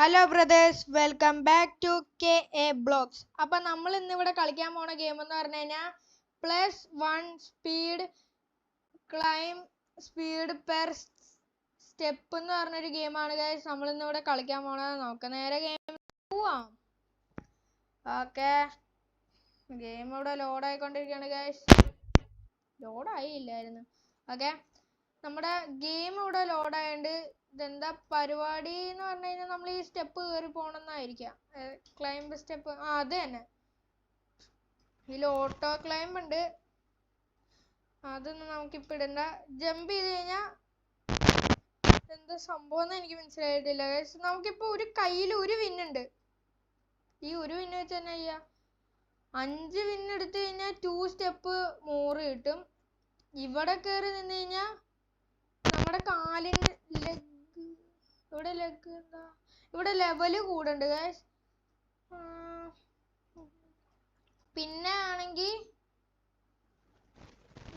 Hello brothers, welcome back to KA blogs. അപ്പം നമ്മൾ ഇന്നിവിടെ കളിക്കാൻ പോണ ഗെയിം എന്ന് പറഞ്ഞു കഴിഞ്ഞാൽ +1 speed climb speed per step എന്ന് പറഞ്ഞൊരു ഗെയിമാണ് ഗൈസ്. നമ്മൾ ഇന്നിവിടെ കളിക്കാൻ പോണത്. നമുക്ക് നേരെ ഗെയിം പോവാം. ഓക്കെ, ഗെയിം ഇവിടെ ലോഡായിക്കൊണ്ടിരിക്കുകയാണ് ഗൈസ്. ലോഡായില്ലായിരുന്നു. ഓക്കെ, നമ്മുടെ ഗെയിം ഇവിടെ ലോഡായതുകൊണ്ട് ഇതെന്താ പരിപാടി എന്ന് പറഞ്ഞു കഴിഞ്ഞാൽ നമ്മൾ ഈ സ്റ്റെപ്പ് കയറി പോകണമെന്നായിരിക്കാം. ക്ലൈംബ് സ്റ്റെപ്പ്, അത് തന്നെ. ഇതിൽ ഓട്ടോ ക്ലൈംബ് ഉണ്ട്, അതൊന്നും നമുക്കിപ്പോൾ ഇടണ്ട. ജമ്പ് ചെയ്ത് കഴിഞ്ഞാൽ എന്താ സംഭവം എന്ന് എനിക്ക് മനസ്സിലായിട്ടില്ല. നമുക്കിപ്പോൾ ഒരു കയ്യിൽ ഒരു വിന്നുണ്ട്. ഈ ഒരു വിന്ന് വെച്ച് തന്നെ ചെയ്യാം. 5 വിന്ന് എടുത്തു കഴിഞ്ഞാൽ 2 സ്റ്റെപ്പ് മോറ് കിട്ടും. ഇവിടെ കയറി നിന്ന് കഴിഞ്ഞാൽ നമ്മുടെ കാലിൻ്റെ ഇവിടെ ലെവല് കൂടുണ്ട് ഗൈസ്. പിന്നെ ആണെങ്കിൽ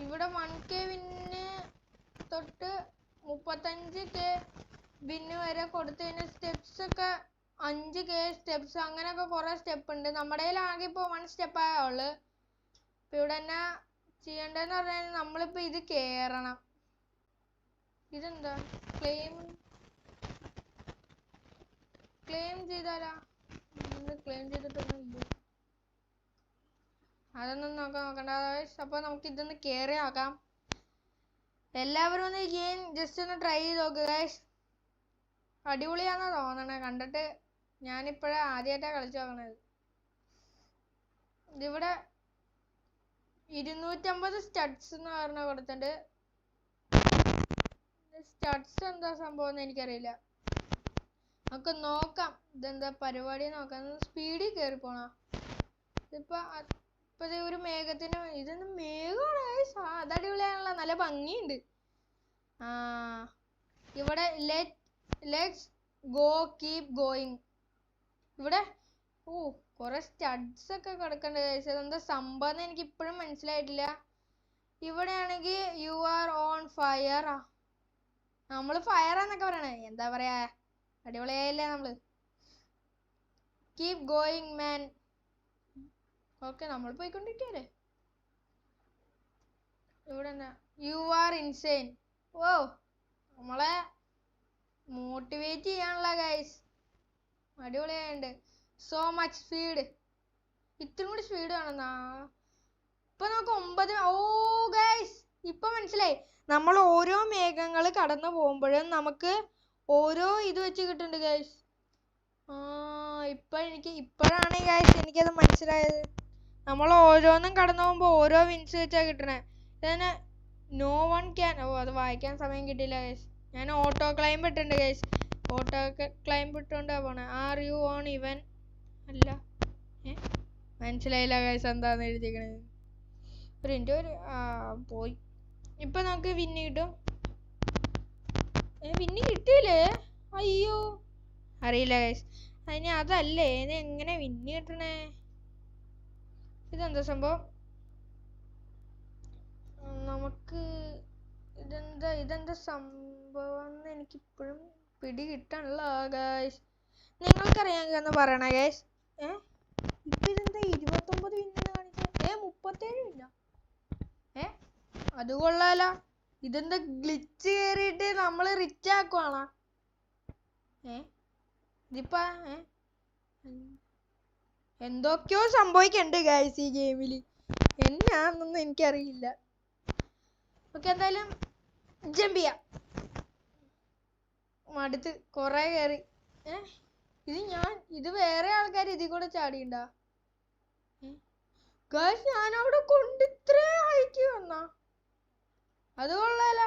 ഇവിടെ 1K വിന്ന് തൊട്ട് 35K വിന്ന് വരെ കൊടുത്തു കഴിഞ്ഞാൽ സ്റ്റെപ്സ് ഒക്കെ 5K സ്റ്റെപ്സ്, അങ്ങനെയൊക്കെ കുറെ സ്റ്റെപ്പ് ഉണ്ട്. നമ്മുടെ കയ്യിലാകെ ഇപ്പോൾ 1 സ്റ്റെപ്പായേ ഉള്ളു. ഇപ്പം ഇവിടെ തന്നെ ചെയ്യേണ്ടതെന്ന് പറഞ്ഞാൽ നമ്മളിപ്പോൾ ഇത് കയറണം. ഇതെന്താ ക്ലെയിം ചെയ്താലാ? ക്ലെയിം ചെയ്തിട്ടൊന്നുമില്ല. അതൊന്നും നോക്കണ്ട. അപ്പോൾ നമുക്ക് ഇതൊന്ന് കയറി നോക്കാം. എല്ലാവരും ഒന്ന് ഗെയിം ജസ്റ്റ് ഒന്ന് ട്രൈ ചെയ്ത് നോക്കുക ഗൈസ്. അടിപൊളിയാണെന്നാ തോന്നണേ കണ്ടിട്ട്. ഞാനിപ്പോഴേ ആദ്യമായിട്ടാണ് കളിച്ചു നോക്കണത്. ഇതിവിടെ 250 സ്റ്റഡ്സ് എന്ന് പറഞ്ഞ കൊടുത്തിട്ടുണ്ട്. സ്റ്റഡ്സ് എന്താ സംഭവം എന്ന് എനിക്കറിയില്ല. നമുക്ക് നോക്കാം ഇതെന്താ പരിപാടി നോക്കാം. സ്പീഡിൽ കയറി പോണ. ഇപ്പൊ ഒരു മേഘത്തിന്, ഇതൊന്നും മേഘമാണ്. അത് അടിപൊളിയാണല്ലോ, നല്ല ഭംഗിയുണ്ട്. ഇവിടെ ലെറ്റ്സ് ഗോ കീപ് ഗോയിങ്. ഇവിടെ കുറെ സ്റ്റഡ്സ് ഒക്കെ കിടക്കണ്ട. എന്താ സംഭവം എനിക്ക് ഇപ്പോഴും മനസ്സിലായിട്ടില്ല. ഇവിടെ ആണെങ്കിൽ യു ആർ ഓൺ ഫയർ. നമ്മള് ഫയർ എന്നൊക്കെ പറയണേ, എന്താ പറയാ, അടിപൊളിയായില്ലേ നമ്മള്. കീപ് ഗോയിങ് മാൻ. ഓക്കെ, നമ്മൾ പോയിക്കൊണ്ടിരിക്കല്ലേ. ഇവിടെ എന്താ യു ആർ ഇൻസെയിൻ. നമ്മളെ മോട്ടിവേറ്റ് ചെയ്യാനുള്ള ഗൈസ്. അടിപൊളിയായിട്ടുണ്ട്. So much speed. ഇത്രയും കൂടി സ്പീഡ് വേണമെന്നാ. ഇപ്പൊ നമുക്ക് 9. ഗൈസ്, ഇപ്പൊ മനസ്സിലായി. നമ്മൾ ഓരോ മേഘങ്ങൾ കടന്നു പോകുമ്പോഴും നമുക്ക് ഓരോ ഇത് വെച്ച് കിട്ടുന്നുണ്ട് ഗൈസ്. ഇപ്പോഴാണ് ഗൈസ് എനിക്കത് മനസ്സിലായത്. നമ്മൾ ഓരോന്നും കടന്നു പോകുമ്പോൾ ഓരോ വിൻസ് വെച്ചാ കിട്ടണേ. ഇതിന് നോ വൺ ക്യാൻ. അത് വായിക്കാൻ സമയം കിട്ടിയില്ല ഗൈസ്. ഞാൻ ഓട്ടോ ക്ലൈംബ് ഇട്ടിട്ടുണ്ട് ഗൈസ്. ഓട്ടോ ക്ലൈംബ് ഇട്ടുകൊണ്ടാ പോണേ. ആർ യു ഓൺ ഇവൻ? അല്ല, മനസ്സിലായില്ല ഗൈസ് എന്താന്ന് എഴുതിക്കണത്. പോയി. ഇപ്പൊ നമുക്ക് വിന്ന് കിട്ടും. വിന്ന് കിട്ടിയില്ലേ? അയ്യോ, അറിയില്ല ഗൈസ്. അതിന് അതല്ലേ, ഇത് എങ്ങനെ വിന്ന് കിട്ടണേ? ഇതെന്താ സംഭവം? നമുക്ക് ഇതെന്താ സംഭവം എന്ന് എനിക്കിപ്പോഴും പിടി കിട്ടണല്ല ഗൈസ്. നിങ്ങൾക്കറിയാമെങ്കിൽ ഒന്ന് പറയണേ ഗൈസ്. ഇപ്പൊ ഇതെന്താ 29 വിന്നെന്ന് കാണിച്ചേ? 37 വിന്ന. അത് കൊള്ളാലോ. ഇതെന്താ ഗ്ലിച്ച് കയറിയിട്ട് നമ്മള് റിച്ച് ആക്കുവാണോ? ഇതിപ്പോ എന്തൊക്കെയോ സംഭവിക്കണ്ട് ഗൈസ് ഈ ഗെയിമില്. എന്നാന്നൊന്നും എനിക്കറിയില്ല. ഓക്കെ, എന്തായാലും ജമ്പ് ചെയ്യാം. മടുത്ത് കൊറേ കയറി. ഇത് വേറെ ആൾക്കാർ ഇതിൽ കൂടെ ചാടിയുണ്ടാ ഗൈസ്? ഞാൻ അവിടെ കൊണ്ട് ഇത്ര ഹൈറ്റ് വന്നാ? അത് കൊള്ളാലോ.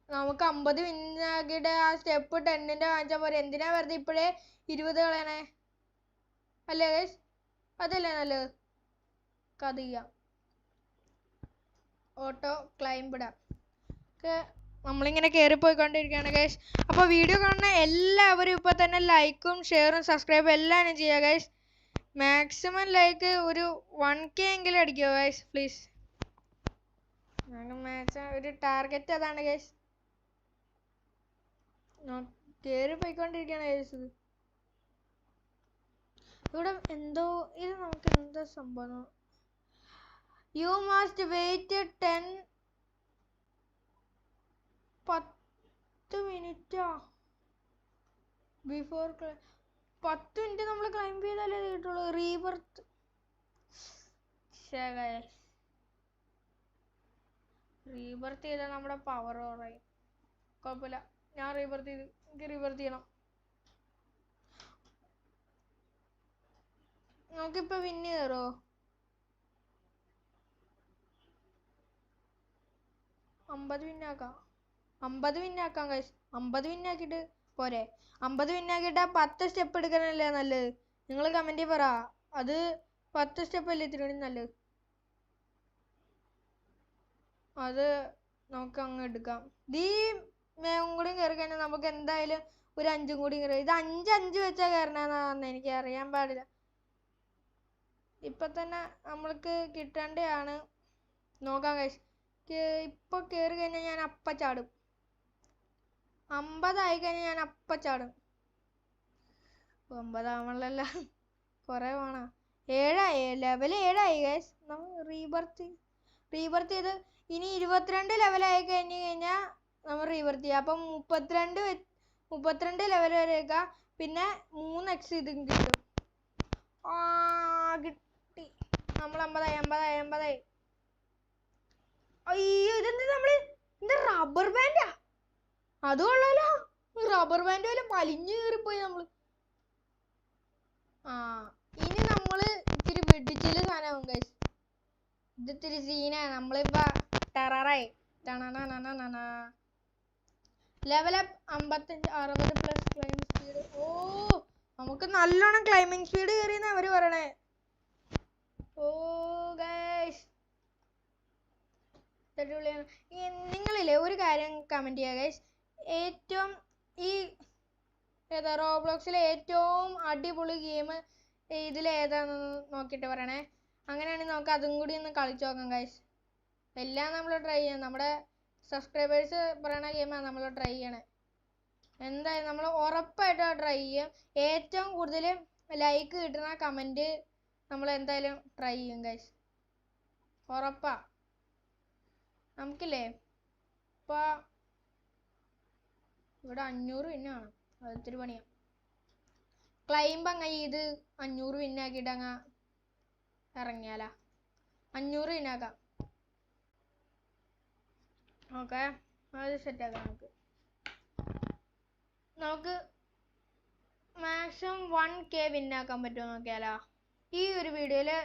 നമുക്ക് 50 വിന്നാക്കിയിട്ട് ആ സ്റ്റെപ്പ് 10ന്റെ കാണിച്ചാ പോരെ. എന്തിനാ വെറുതെ ഇപ്പോഴേ 20 കളയണേ? അല്ലേ ഗൈസ്? അതല്ലേ നല്ലത്. അത് ചെയ്യാം. ഓട്ടോ ക്ലൈംബ് ഇടാം. നമ്മളിങ്ങനെ കയറിപ്പോയിക്കൊണ്ടിരിക്കുകയാണ് ഗൈസ്. അപ്പോൾ വീഡിയോ കാണുന്ന എല്ലാവരും ഇപ്പോൾ തന്നെ ലൈക്കും ഷെയറും സബ്സ്ക്രൈബും എല്ലാം ചെയ്യുക ഗൈസ്. മാക്സിമം ലൈക്ക് ഒരു 1K എങ്കിലും അടിക്കുക ഗൈസ്, പ്ലീസ്. ഒരു ടാർഗറ്റ് അതാണ് ഗൈസ്. കേറി പോയിക്കൊണ്ടിരിക്കുകയാണ് ഗൈസ്. ഇവിടെ എന്തോ ഇത് നമുക്ക് എന്താ സംഭവം? യു മസ്റ്റ് വെയിറ്റ് 10 മിനിറ്റാ ബിഫോർ 10 മിനിറ്റ് നമ്മൾ ക്ലൈംബ് ചെയ്താലേ കിട്ടുള്ളൂ റീബർത്ത്. റീബർത്ത് ചെയ്താൽ നമ്മുടെ പവർ കുറയും. കുഴപ്പമില്ല, ഞാൻ റീബർത്ത് ചെയ്ത് എനിക്ക് റീബർത്ത് ചെയ്യണം. നമുക്കിപ്പോ വിന്ന് കയറോ? 50 വിന്നാക്കാം. 50 വിന്നാക്കാം ഗൈസ്. 50 വിന്നാക്കിയിട്ട് പോരെ? 50 വിന്നാക്കിയിട്ട് 10 സ്റ്റെപ്പ് എടുക്കാനല്ലേ നല്ലത്? നിങ്ങൾ കമന്റിൽ പറ. അത് 10 സ്റ്റെപ്പ് അല്ലേ ഇത്തിരി നല്ലത്? അത് നമുക്ക് അങ്ങ് എടുക്കാം. ഈ മേഘം കൂടി കയറി കഴിഞ്ഞാൽ നമുക്ക് എന്തായാലും ഒരു 5 കൂടി കയറി. ഇത് 5 വെച്ചാ കയറണമെന്നാണ് എനിക്ക് അറിയാൻ പാടില്ല. ഇപ്പൊ തന്നെ നമ്മൾക്ക് കിട്ടേണ്ടതാണ്. നോക്കാം ഗൈസ്. ഇപ്പൊ കയറി കഴിഞ്ഞാൽ ഞാൻ അപ്പ ചാടും. 50 ആയി കഴിഞ്ഞാൽ ഞാൻ അപ്പ ചാടും. 9 ആവണല്ലോ, കൊറേ വേണം. 7 ലെവൽ 7 ആയി ഗൈസ്. നമ്മൾ റീബർത്ത് ചെയ്ത് ഇനി 22 ലെവലായി കഴിഞ്ഞാൽ നമ്മൾ റീബർത്ത് ചെയ്യാം. അപ്പം 32 ലെവൽ വരെയൊക്കെ പിന്നെ 3x ഇതും കിട്ടും. കിട്ടി. നമ്മൾ 50ആയി. അയ്യോ, ഇതെന്താ നമ്മള് റബ്ബർ ബാൻഡാ? അത് കൊള്ളാലോ. റബ്ബർ ബാൻഡ് പോലെ വലിഞ്ഞു കയറിപ്പോയി നമ്മള്. ഇനി നമ്മള് ഇത്തിരി വെടിച്ചില് സാധനമാവും ഗൈസ്. ഇത് ഇത്തിരി സീനാണ്. നമ്മളിപ്പോ ടെററായി. Level up 55 60 plus climbing speed. ഓ, നമുക്ക് നല്ലോണം ക്ലൈംബിംഗ് സ്പീഡ് കയറിയെന്ന് അവര് പറയണേ. ഓ ഗൈസ്, നിങ്ങളില്ലേ ഒരു കാര്യം കമന്റ് ചെയ്യുക ഗൈസ്. ഏറ്റവും റോബ്ലോക്സിലെ ഏറ്റവും അടിപൊളി ഗെയിം ഇതിലേതാണെന്ന് നോക്കിയിട്ട് പറയണേ. അങ്ങനെയാണെങ്കിൽ നമുക്ക് അതും കൂടി ഒന്ന് കളിച്ചു നോക്കാം ഗൈസ്. എല്ലാം നമ്മൾ ട്രൈ ചെയ്യാം. നമ്മുടെ സബ്സ്ക്രൈബേഴ്സ് പറയണ ഗെയിമാണ് നമ്മൾ ട്രൈ ചെയ്യണേ. എന്തായാലും നമ്മൾ ഉറപ്പായിട്ട് ട്രൈ ചെയ്യും. ഏറ്റവും കൂടുതൽ ലൈക്ക് കിട്ടുന്ന കമന്റ് നമ്മൾ എന്തായാലും ട്രൈ ചെയ്യും ഗൈസ്. ഉറപ്പാ. നമുക്കില്ലേ ഇപ്പൊ ഇവിടെ 500 വിന്നാണ്. അത് ഇത്തിരി പണിയാ. ക്ലൈംബ് അങ്ങ് ഇത് 500 വിന്നാക്കിയിട്ട് അങ്ങ് ഇറങ്ങിയാലാ. 500 വിന്നാക്കാം. ഓക്കെ, അത് സെറ്റാക്കാം. നമുക്ക് മാക്സിമം 1K വിന്നാക്കാൻ പറ്റുമോ നോക്കിയാലോ. ഈ ഒരു വീഡിയോയില്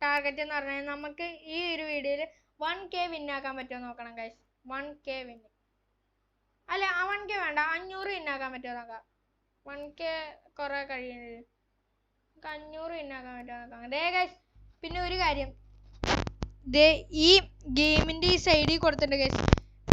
ടാർഗറ്റ് എന്ന് പറഞ്ഞാൽ നമുക്ക് ഈ ഒരു വീഡിയോയില് 1K വിന്നാക്കാൻ പറ്റുമോ നോക്കണം ഗൈസ്. 1K വിന്ന് അല്ല, 1K വേണ്ട, 500 വിന്നാക്കാൻ പറ്റുമോ നോക്കാം. 1K കുറെ കഴിയുന്നത്. 500 വിന്നാക്കാൻ പറ്റുമോ നോക്കാം. ദേ ഗൈസ്, പിന്നെ ഒരു കാര്യം, ഈ ഗെയിമിന്റെ ഈ സൈഡിൽ കൊടുത്തിട്ടുണ്ട് ഗൈസ്.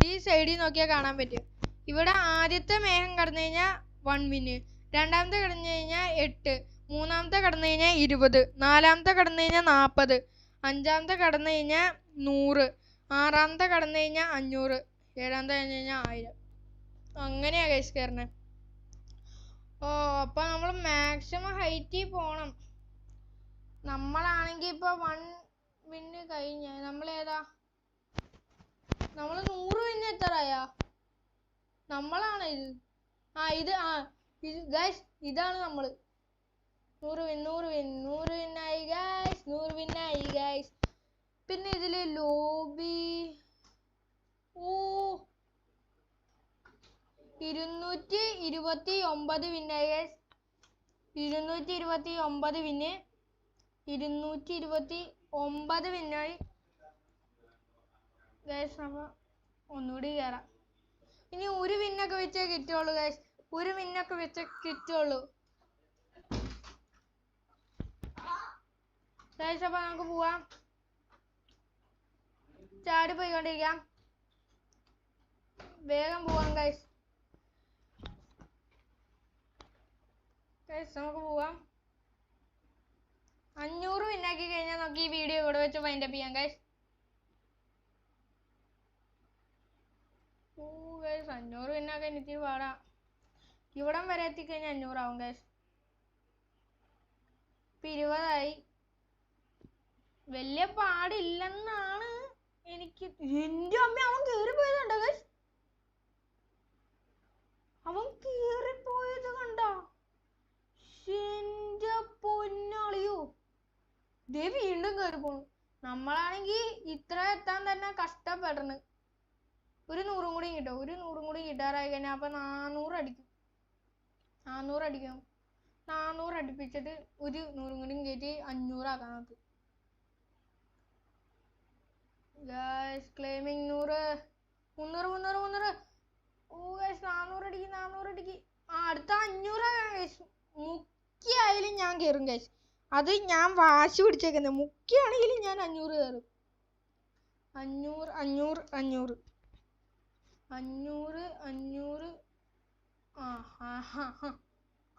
ഈ സൈഡിൽ നോക്കിയാൽ കാണാൻ പറ്റും. ഇവിടെ ആദ്യത്തെ മേഘം കടന്നു കഴിഞ്ഞാൽ 1 വിന്ന്, രണ്ടാമത്തെ കടന്നു കഴിഞ്ഞാൽ 8, മൂന്നാമത്തെ കടന്നു കഴിഞ്ഞാൽ 20, നാലാമത്തെ കടന്നു കഴിഞ്ഞാൽ 40, അഞ്ചാമത്തെ കടന്നു കഴിഞ്ഞാൽ 100, ആറാമത്തെ കടന്നു കഴിഞ്ഞാൽ 500, ഏഴാമത്തെ കഴിഞ്ഞ് കഴിഞ്ഞാൽ 1000. അങ്ങനെയാ ഗൈസ് കയറണേ. അപ്പൊ നമ്മൾ മാക്സിമം ഹൈറ്റിൽ പോണം. നമ്മളാണെങ്കി ഇപ്പൊ 1 വിന്ന് കഴിഞ്ഞ നമ്മളേതാ? നമ്മള് 100 വിന്ന് എത്രയാ? നമ്മളാണ് ഇത്. ഇത് ഗൈസ്, ഇതാണ് നമ്മള്. 100 വിന്നായി ഗൈസ്. 100 വിന്നായി ഗൈസ്. പിന്നെ ഇതില് ലോബി 229 വിന്നായി ഗൈസ്. 229 വിന്ന്. 229 വിന്നായി ഗൈസ്. അപ്പൊ ഒന്നുകൂടി കയറാം. ഇനി ഒരു വിന്നൊക്കെ വെച്ചേ കിട്ടുള്ളൂ ഗൈസ്. ഒരു വിന്നൊക്കെ വെച്ചേ കിട്ടുള്ളൂ ഗൈസ്. അപ്പൊ നമുക്ക് പോവാം. ചാടി പോയിക്കൊണ്ടിരിക്കാം. വേഗം പോവാം ഗൈസ്. നമുക്ക് പോവാം. 500 വിന്നാക്കി കഴിഞ്ഞാൽ നമുക്ക് ഈ വീഡിയോ ഇവിടെ വെച്ച് വൈൻഡപ്പ് ചെയ്യാം ഗൈസ്. 500 വിന്നാക്കാൻ ഇത്തിരി പാടാ. ഇവിടം വരെ എത്തിക്കഴിഞ്ഞാൽ 500 ആവും ഗൈസ്. 20 വലിയ പാടില്ലെന്നാണ് എനിക്ക്. എന്റെ അമ്മ, അവൻ കേറിപ്പോയതുണ്ടോ ഗൈസ്? അവൻ കേറിപ്പോയത് കണ്ടോ? എന്റെ പൊന്നാളിയോ, ദേ വീണ്ടും കേറി പോണു. നമ്മളാണെങ്കി ഇത്ര എത്താൻ തന്നെ കഷ്ടപ്പെടണ്. ഒരു 100 കൂടി കിട്ടും. ഒരു 100 കൂടി കിട്ടാറായി കഴിഞ്ഞാൽ അപ്പൊ 400 അടിക്കും. 400 അടിക്കും. 400 അടുപ്പിച്ചിട്ട് ഒരു 100 കൂടി കയറ്റി 500 ആക്കാൻ നോക്ക്. Guys claiming 100, 300. ഓ ഗൈസ് 400 അടിക്ക്, 400 അടിക്ക്. അടുത്ത 500 ഗൈസ്. മുക്കിയായാലും ഞാൻ കയറും ഗൈസ്. അത് ഞാൻ വാശി പിടിച്ചേക്കുന്നത്. മുക്കിയാണെങ്കിലും ഞാൻ 500 കയറും. 500.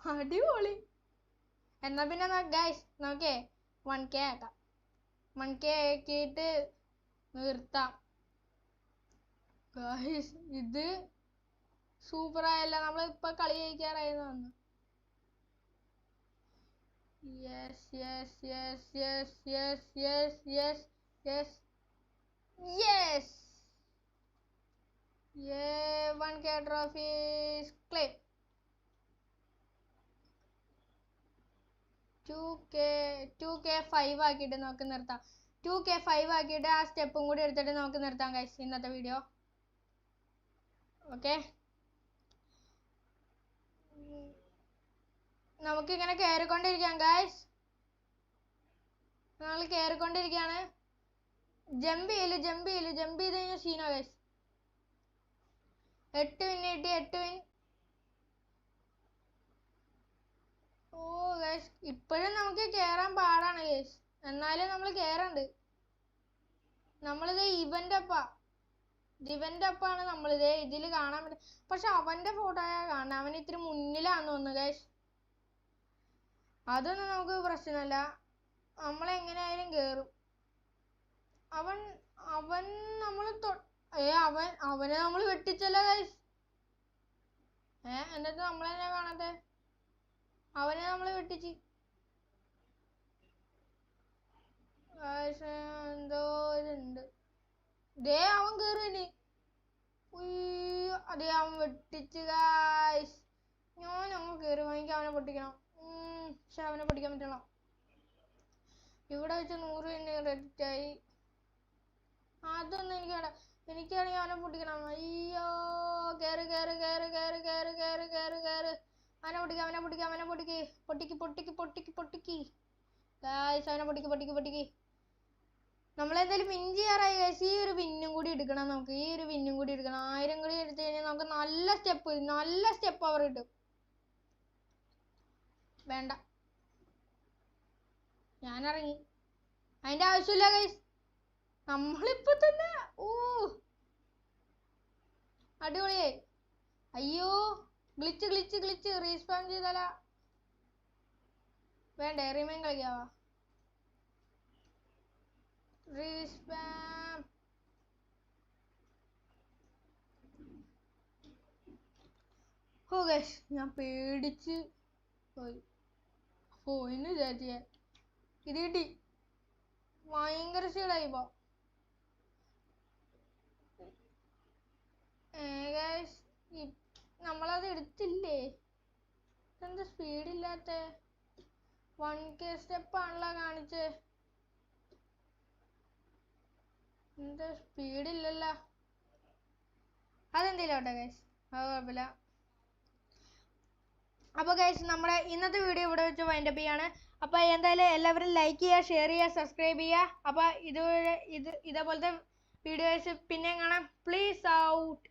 അടിപൊളി. എന്നാ പിന്നെ ഗൈസ് നോക്കേ 1K ആക്കാം. 1K ആക്കിയിട്ട് നിർത്താം ഗൈസ്. ഇത് സൂപ്പർ ആയല്ല. നമ്മൾ ഇപ്പൊ കളി ജയിക്കാറായെന്ന് വന്നു. Yes. 1K trophies claim. 2K 5 ആക്കിയിട്ട് നമുക്ക് നിർത്താം. 2K 5 ആക്കിയിട്ട് ആ സ്റ്റെപ്പും കൂടി എടുത്തിട്ട് നമുക്ക് നിർത്താം ഗൈസ് ഇന്നത്തെ വീഡിയോ. ഓക്കെ, നമുക്കിങ്ങനെ കയറിക്കൊണ്ടിരിക്കാം ഗൈസ്. നമ്മൾ കയറിക്കൊണ്ടിരിക്കുകയാണ്. ജമ്പ് ചെയ്ത് കഴിഞ്ഞാൽ സീനോ ഗൈസ്. 8 win കിട്ടി. 8 win. ഓ ഗൈസ്, ഇപ്പോഴും നമുക്ക് കേറാൻ പാടാണ് ഗൈസ്. എന്നാലും നമ്മൾ കേറണ്ട്. നമ്മളിത് ഇവന്റെ അപ്പാണ് നമ്മളിത് ഇതിൽ കാണാൻ പറ്റും. പക്ഷെ അവന്റെ ഫോട്ടോയാ കാണാൻ. അവൻ ഇത്തിരി മുന്നിലാന്ന് തോന്നുന്നു ഗൈസ്. അതൊന്നും നമുക്ക് പ്രശ്നമല്ല. നമ്മളെങ്ങനെയായാലും കേറും. അവൻ നമ്മൾ അവനെ നമ്മൾ വെട്ടിച്ചല്ലോ ഗൈസ്. എന്നിട്ട് നമ്മളെന്നെ കാണാത്തെ. അവനെ നമ്മൾ വെട്ടിച്ച്. എന്തോ ഇതുണ്ട്. ദേ അവൻ കേറുന്നു. അതേ അവൻ വെട്ടിച്ച് ഗൈസ്. അങ്ങ് കേറി. എനിക്ക് അവനെ പൊട്ടിക്കണം. പക്ഷെ അവനെ പൊട്ടിക്കാൻ പറ്റണോ? ഇവിടെ വെച്ച് 100 ക്രെഡിറ്റ് ആയി. അതൊന്നും എനിക്ക് വേണ്ട. എനിക്കാണെങ്കിൽ അവനെ പൊട്ടിക്കണം. അയ്യോ, കേറ്. അവനെ പൊട്ടിക്ക് ഗൈസ്. അവനെ പൊട്ടിക്ക്. നമ്മളെന്തായാലും വിൻ ചെയ്യാറായി ഗൈസ്. ഈ ഒരു വിന്നും കൂടി എടുക്കണം നമുക്ക്. 1000 കൂടി എടുത്തു കഴിഞ്ഞാൽ നമുക്ക് നല്ല സ്റ്റെപ്പ് അവർ കിട്ടും. വേണ്ട, ഞാനിറങ്ങി. അതിന്റെ ആവശ്യമില്ല ഗൈസ്. നമ്മളിപ്പോ തന്നെ അടിപൊളിയായി. അയ്യോ, ഗ്ലിച്ച് റീസ്പാൻ ചെയ്താലാ. വേണ്ടേ, റിമൈൻ കളിക്കാവാ. റീസ്പാം. ഓ ഗൈസ്, ഞാൻ പേടിച്ച് പോയി. പോയിന്ന് വിചാരിച്ചേ. ഇത് കിട്ടി. ഭയങ്കര സ്പീഡായിപ്പോ. ഗൈസ്, നമ്മളത് എടുത്തില്ലേ? എന്താ സ്പീഡില്ലാത്ത? 1K സ്റ്റെപ്പ് ആണല്ലോ കാണിച്ചേ. എന്താ സ്പീഡില്ലല്ലോ? അതെന്തേലും ആട്ടെ ഗൈസ്, അത് കുഴപ്പമില്ല. അപ്പോൾ ഗൈസ്, നമ്മുടെ ഇന്നത്തെ വീഡിയോ ഇവിടെ വെച്ച് വൈൻഡപ്പ് ചെയ്യാണ്. അപ്പോൾ എന്തായാലും എല്ലാവരും ലൈക്ക് ചെയ്യുക, ഷെയർ ചെയ്യുക, സബ്സ്ക്രൈബ് ചെയ്യുക. അപ്പോൾ ഇതേപോലത്തെ വീഡിയോസ് പിന്നെ കാണാം. Please out.